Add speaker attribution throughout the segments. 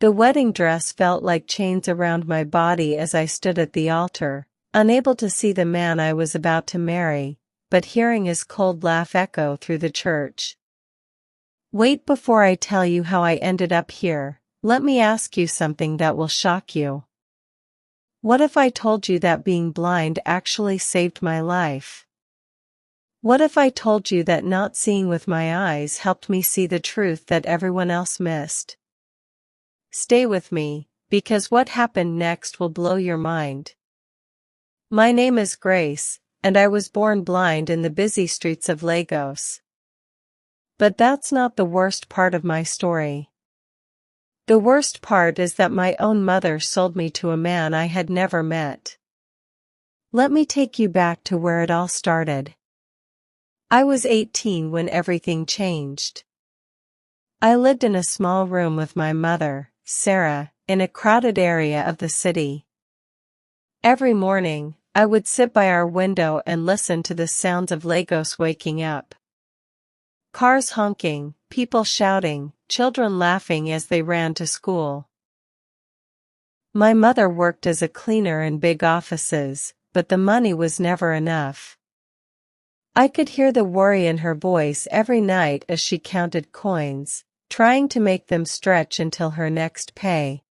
Speaker 1: The wedding dress felt like chains around my body as I stood at the altar, unable to see the man I was about to marry, but hearing his cold laugh echo through the church. Wait, before I tell you how I ended up here, let me ask you something that will shock you. What if I told you that being blind actually saved my life? What if I told you that not seeing with my eyes helped me see the truth that everyone else missed? Stay with me, because what happened next will blow your mind. My name is Grace, and I was born blind in the busy streets of Lagos. But that's not the worst part of my story. The worst part is that my own mother sold me to a man I had never met. Let me take you back to where it all started. I was 18 when everything changed. I lived in a small room with my mother, Sarah, in a crowded area of the city. Every morning, I would sit by our window and listen to the sounds of Lagos waking up. Cars honking, people shouting, children laughing as they ran to school. My mother worked as a cleaner in big offices, but the money was never enough. I could hear the worry in her voice every night as she counted coins, trying to make them stretch until her next pay.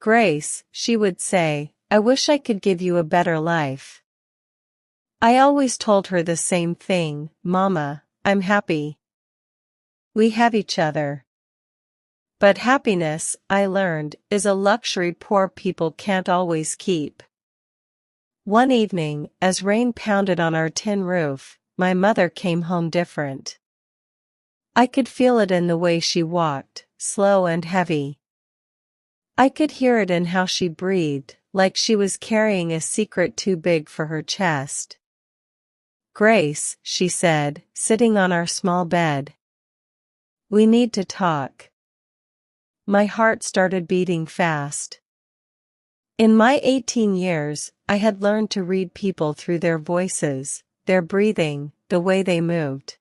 Speaker 1: Grace, she would say, I wish I could give you a better life. I always told her the same thing, Mama, I'm happy. We have each other. But happiness, I learned, is a luxury poor people can't always keep. One evening, as rain pounded on our tin roof, my mother came home different. I could feel it in the way she walked, slow and heavy. I could hear it in how she breathed, like she was carrying a secret too big for her chest. Grace, she said, sitting on our small bed. We need to talk. My heart started beating fast. In my 18 years, I had learned to read people through their voices, their breathing, the way they moved.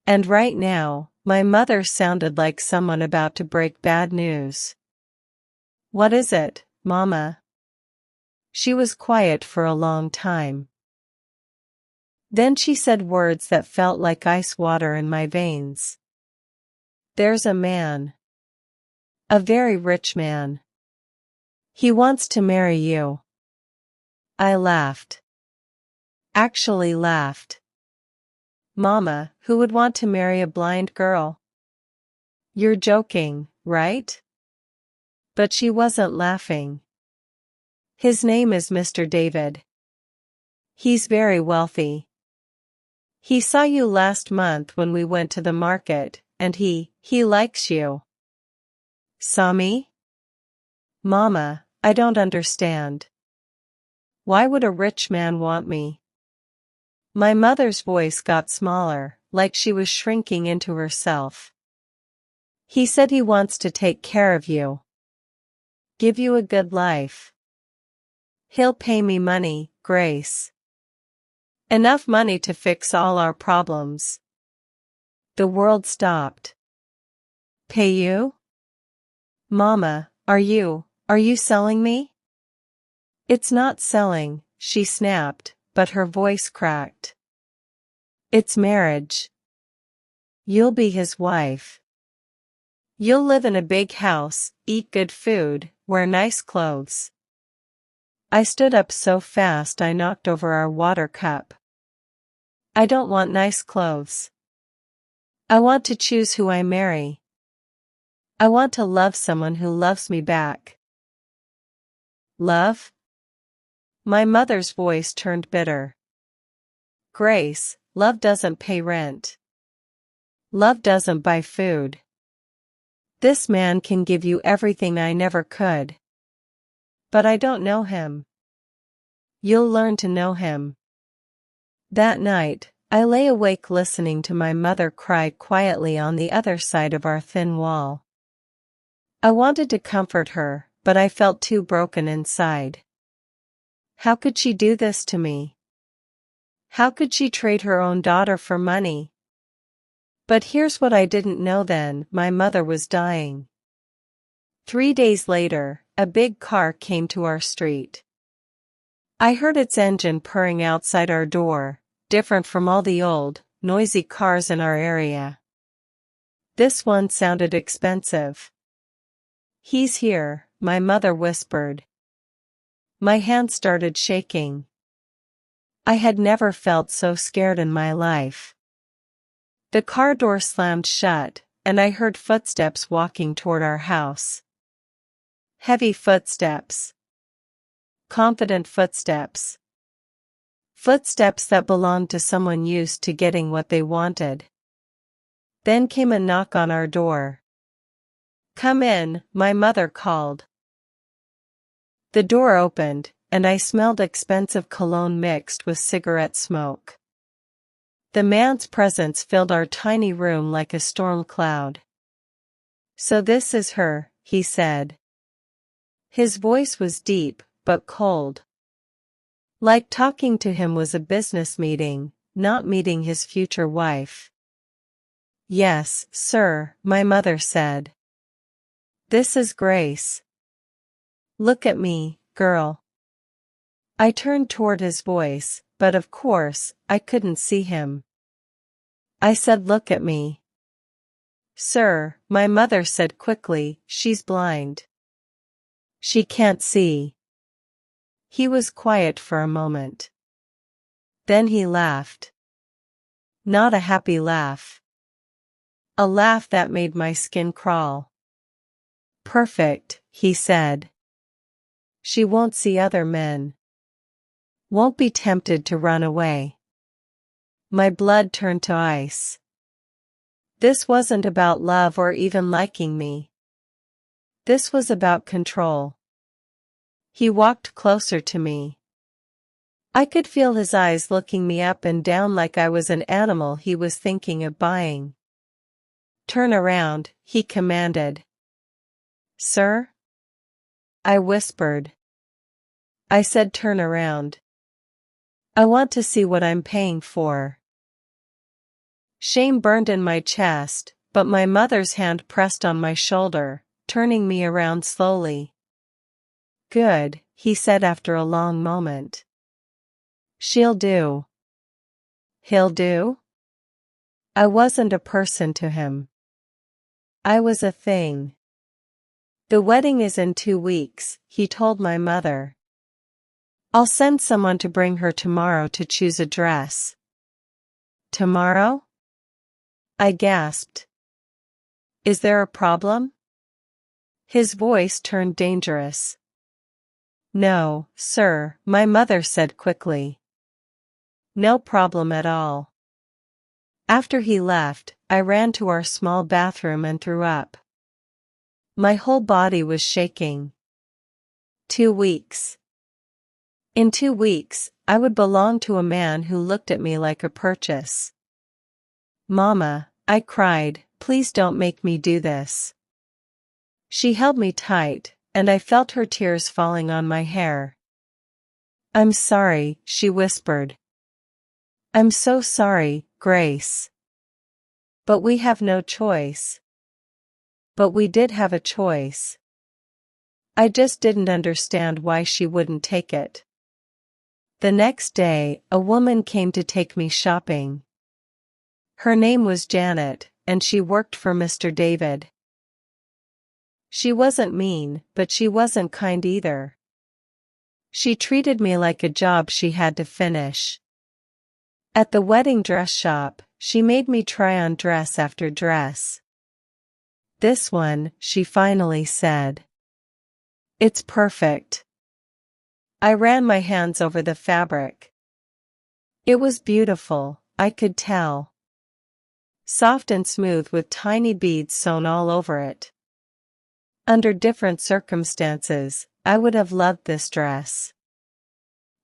Speaker 1: And right now, my mother sounded like someone about to break bad news. What is it, Mama? She was quiet for a long time. Then she said words that felt like ice water in my veins. There's a man. A very rich man. He wants to marry you. I laughed. Actually laughed. Mama, who would want to marry a blind girl? You're joking, right? But she wasn't laughing. His name is Mr. David. He's very wealthy. He saw you last month when we went to the market, and he likes you. Saw me? Mama, I don't understand. Why would a rich man want me? My mother's voice got smaller, like she was shrinking into herself. He said he wants to take care of you. Give you a good life. He'll pay me money, Grace. Enough money to fix all our problems. The world stopped. Pay you? Mama, are you selling me? It's not selling, she snapped, but her voice cracked. It's marriage. You'll be his wife. You'll live in a big house, eat good food, wear nice clothes. I stood up so fast I knocked over our water cup. I don't want nice clothes. I want to choose who I marry. I want to love someone who loves me back. Love? My mother's voice turned bitter. Grace, love doesn't pay rent. Love doesn't buy food. This man can give you everything I never could. But I don't know him. You'll learn to know him. That night, I lay awake listening to my mother cry quietly on the other side of our thin wall. I wanted to comfort her, but I felt too broken inside. How could she do this to me? How could she trade her own daughter for money? But here's what I didn't know then: my mother was dying. 3 days later, a big car came to our street. I heard its engine purring outside our door, different from all the old, noisy cars in our area. This one sounded expensive. "He's here," my mother whispered. My hand started shaking. I had never felt so scared in my life. The car door slammed shut, and I heard footsteps walking toward our house. Heavy footsteps. Confident footsteps. Footsteps that belonged to someone used to getting what they wanted. Then came a knock on our door. "Come in," my mother called. The door opened, and I smelled expensive cologne mixed with cigarette smoke. The man's presence filled our tiny room like a storm cloud. "So this is her," he said. His voice was deep, but cold. Like talking to him was a business meeting, not meeting his future wife. "Yes, sir," my mother said. "This is Grace. Look at me, girl." I turned toward his voice, but of course, I couldn't see him. I said, "Look at me." "Sir," my mother said quickly, "she's blind. She can't see." He was quiet for a moment. Then he laughed. Not a happy laugh. A laugh that made my skin crawl. "Perfect," he said. "She won't see other men. Won't be tempted to run away." My blood turned to ice. This wasn't about love or even liking me. This was about control. He walked closer to me. I could feel his eyes looking me up and down like I was an animal he was thinking of buying. "Turn around," he commanded. "Sir?" I whispered. I said, "Turn around. I want to see what I'm paying for." Shame burned in my chest, but my mother's hand pressed on my shoulder, turning me around slowly. "Good," he said after a long moment. "She'll do." He'll do? I wasn't a person to him. I was a thing. "The wedding is in 2 weeks, he told my mother. "I'll send someone to bring her tomorrow to choose a dress." "Tomorrow?" I gasped. "Is there a problem?" His voice turned dangerous. "No, sir," my mother said quickly. "No problem at all." After he left, I ran to our small bathroom and threw up. My whole body was shaking. 2 weeks. In 2 weeks, I would belong to a man who looked at me like a purchase. "Mama," I cried, "please don't make me do this." She held me tight, and I felt her tears falling on my hair. "I'm sorry," she whispered. "I'm so sorry, Grace. But we have no choice." But we did have a choice. I just didn't understand why she wouldn't take it. The next day, a woman came to take me shopping. Her name was Janet, and she worked for Mr. David. She wasn't mean, but she wasn't kind either. She treated me like a job she had to finish. At the wedding dress shop, she made me try on dress after dress. "This one," she finally said. "It's perfect." I ran my hands over the fabric. It was beautiful, I could tell. Soft and smooth with tiny beads sewn all over it. Under different circumstances, I would have loved this dress.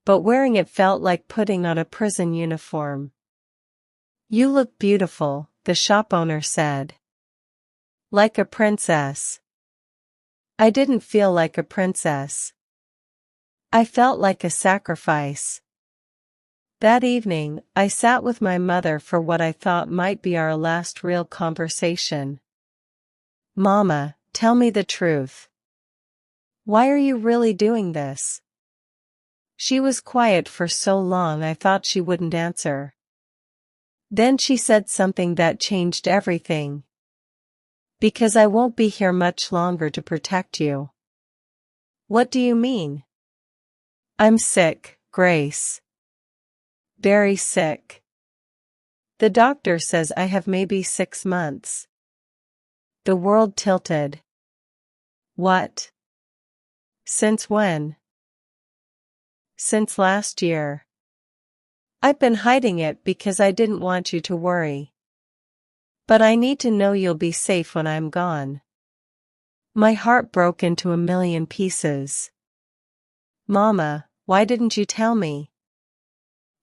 Speaker 1: But wearing it felt like putting on a prison uniform. "You look beautiful," the shop owner said. "Like a princess." I didn't feel like a princess. I felt like a sacrifice. That evening, I sat with my mother for what I thought might be our last real conversation. "Mama, tell me the truth. Why are you really doing this? She was quiet for so long I thought she wouldn't answer. Then she said something that changed everything. Because I won't be here much longer to protect you. What do you mean? I'm sick, Grace. Very sick. The doctor says I have maybe 6 months. The world tilted. What? Since when? Since last year. I've been hiding it because I didn't want you to worry. But I need to know you'll be safe when I'm gone. My heart broke into a million pieces. Mama, why didn't you tell me?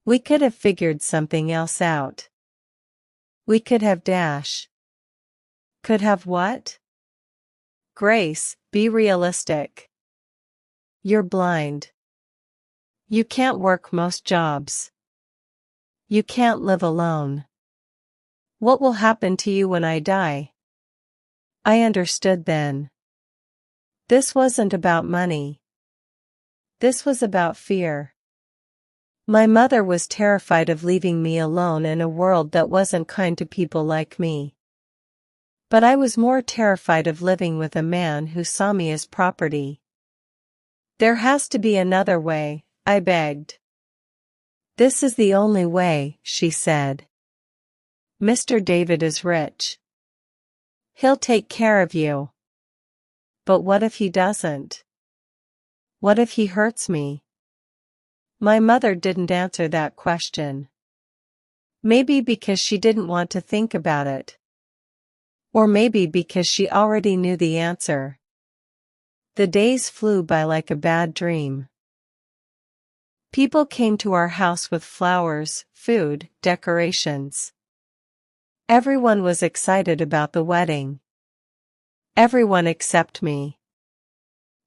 Speaker 1: We could have figured something else out. We could have dash. Could have what? Grace, be realistic. You're blind. You can't work most jobs. You can't live alone. What will happen to you when I die? I understood then. This wasn't about money. This was about fear. My mother was terrified of leaving me alone in a world that wasn't kind to people like me. But I was more terrified of living with a man who saw me as property. There has to be another way, I begged. This is the only way, she said. Mr. David is rich. He'll take care of you. But what if he doesn't? What if he hurts me? My mother didn't answer that question. Maybe because she didn't want to think about it. Or maybe because she already knew the answer. The days flew by like a bad dream. People came to our house with flowers, food, decorations. Everyone was excited about the wedding. Everyone except me.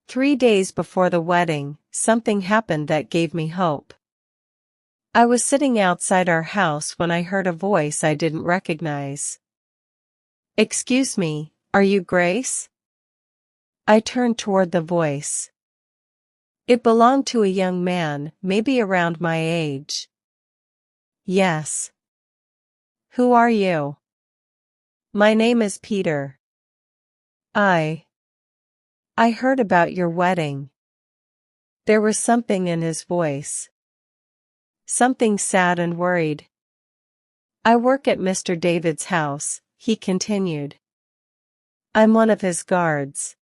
Speaker 1: 3 days before the wedding, something happened that gave me hope. I was sitting outside our house when I heard a voice I didn't recognize. Excuse me, are you Grace? I turned toward the voice. It belonged to a young man, maybe around my age. Yes. Who are you? My name is Peter. I heard about your wedding. There was something in his voice. Something sad and worried. I work at Mr. David's house, he continued. I'm one of his guards.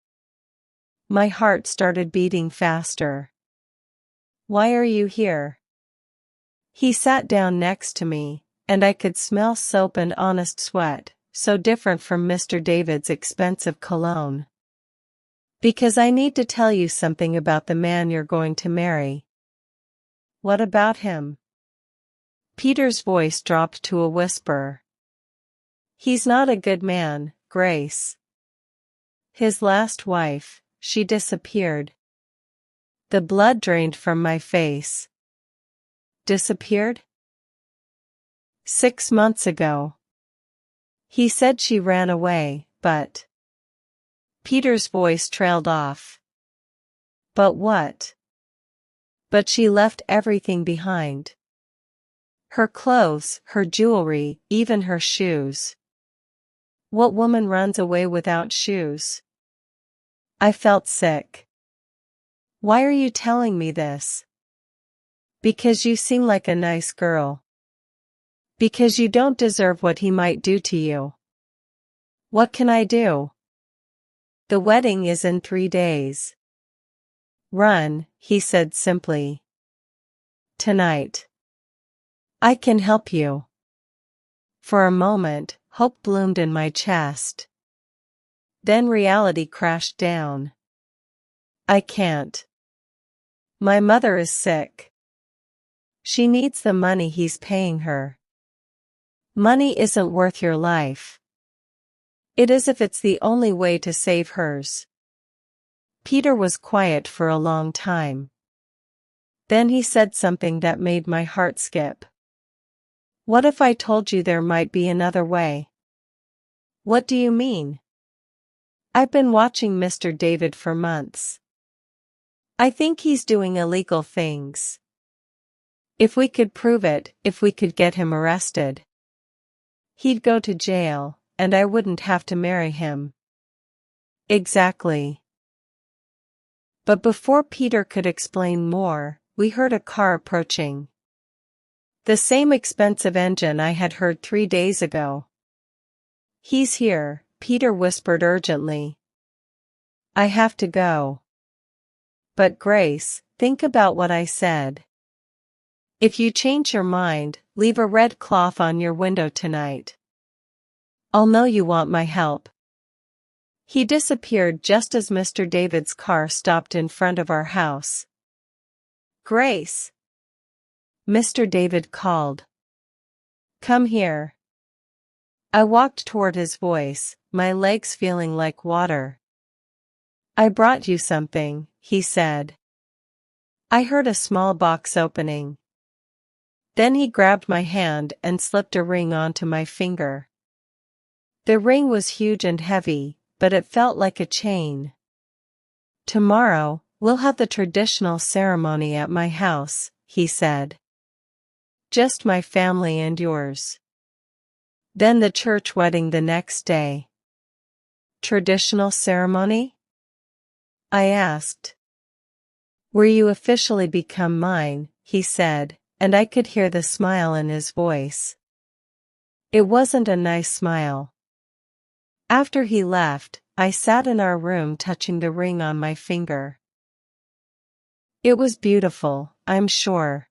Speaker 1: My heart started beating faster. Why are you here? He sat down next to me, and I could smell soap and honest sweat, so different from Mr. David's expensive cologne. Because I need to tell you something about the man you're going to marry. What about him? Peter's voice dropped to a whisper. He's not a good man, Grace. His last wife, she disappeared. The blood drained from my face. Disappeared? 6 months ago. He said she ran away, but... Peter's voice trailed off. But what? But she left everything behind. Her clothes, her jewelry, even her shoes. What woman runs away without shoes? I felt sick. Why are you telling me this? Because you seem like a nice girl. Because you don't deserve what he might do to you. What can I do? The wedding is in 3 days. Run, he said simply. Tonight. I can help you. For a moment, hope bloomed in my chest. Then reality crashed down. I can't. My mother is sick. She needs the money he's paying her. Money isn't worth your life. It is if it's the only way to save hers. Peter was quiet for a long time. Then he said something that made my heart skip. What if I told you there might be another way? What do you mean? I've been watching Mr. David for months. I think he's doing illegal things. If we could prove it, if we could get him arrested, he'd go to jail, and I wouldn't have to marry him. Exactly. But before Peter could explain more, we heard a car approaching. The same expensive engine I had heard 3 days ago. He's here, Peter whispered urgently. I have to go. But Grace, think about what I said. If you change your mind, leave a red cloth on your window tonight. I'll know you want my help. He disappeared just as Mr. David's car stopped in front of our house. Grace! Mr. David called. Come here. I walked toward his voice, my legs feeling like water. I brought you something, he said. I heard a small box opening. Then he grabbed my hand and slipped a ring onto my finger. The ring was huge and heavy, but it felt like a chain. Tomorrow, we'll have the traditional ceremony at my house, he said. Just my family and yours. Then the church wedding the next day. Traditional ceremony? I asked. Where you officially become mine, he said, and I could hear the smile in his voice. It wasn't a nice smile. After he left, I sat in our room touching the ring on my finger. It was beautiful, I'm sure.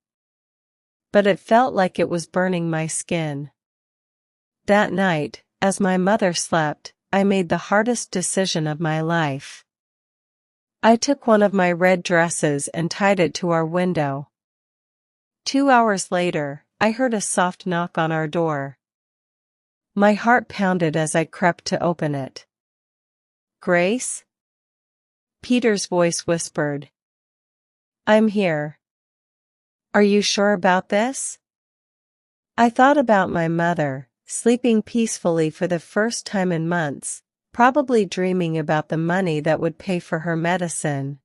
Speaker 1: But it felt like it was burning my skin. That night, as my mother slept, I made the hardest decision of my life. I took one of my red dresses and tied it to our window. 2 hours later, I heard a soft knock on our door. My heart pounded as I crept to open it. Grace? Peter's voice whispered. I'm here. Are you sure about this? I thought about my mother, sleeping peacefully for the first time in months, probably dreaming about the money that would pay for her medicine.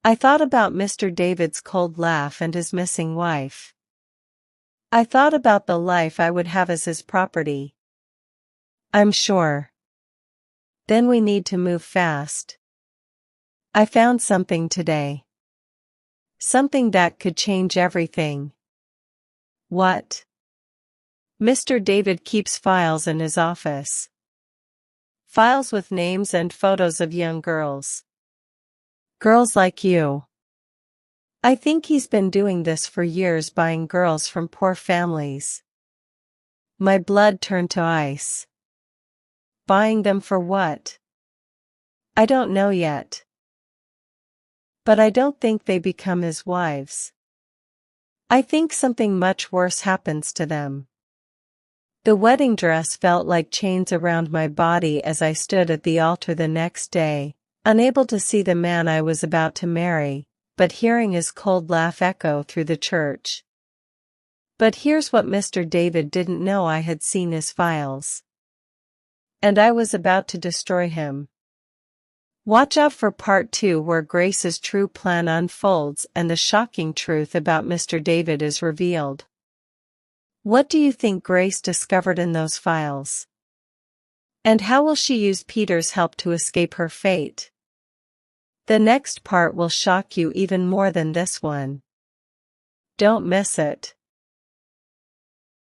Speaker 1: I thought about Mr. David's cold laugh and his missing wife. I thought about the life I would have as his property. I'm sure. Then we need to move fast. I found something today. Something that could change everything. What? Mr. David keeps files in his office. Files with names and photos of young girls. Girls like you. I think he's been doing this for years, buying girls from poor families. My blood turned to ice. Buying them for what? I don't know yet. But I don't think they become his wives. I think something much worse happens to them. The wedding dress felt like chains around my body as I stood at the altar the next day, unable to see the man I was about to marry, but hearing his cold laugh echo through the church. But here's what Mr. David didn't know: I had seen his files. And I was about to destroy him. Watch out for part 2, where Grace's true plan unfolds and the shocking truth about Mr. David is revealed. What do you think Grace discovered in those files? And how will she use Peter's help to escape her fate? The next part will shock you even more than this one. Don't miss it.